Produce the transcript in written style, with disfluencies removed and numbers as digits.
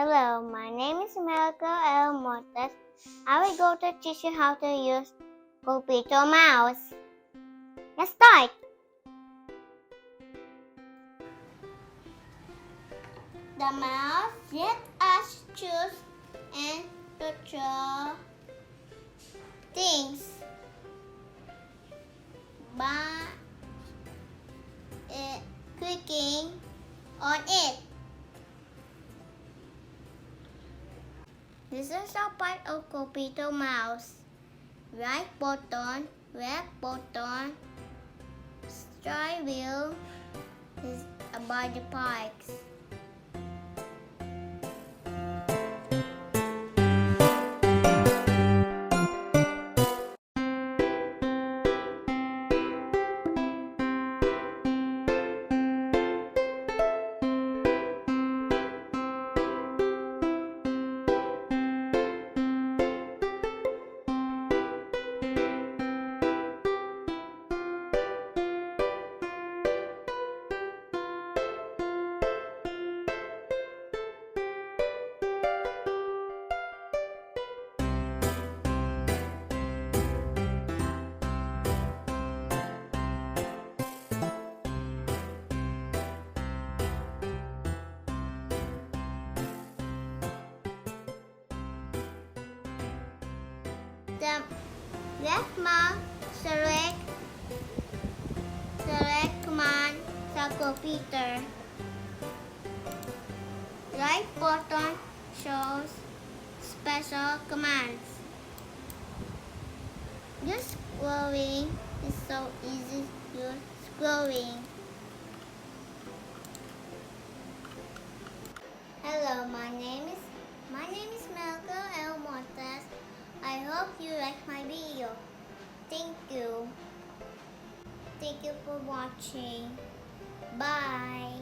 Hello, my name is Melka L. Montes. I will go to teach you how to use Copito mouse. Let's start. The mouse let us choose and to draw things by clicking on it. This is a part of Copito mouse. Right button, left button, steering wheel is about the parts. The left mouse select command sa computer. Right button shows special commands. Just scrolling is so easy to use scrolling. Hello, my name is Melka L. Montes. I hope you like my video. Thank you. Thank you for watching. Bye.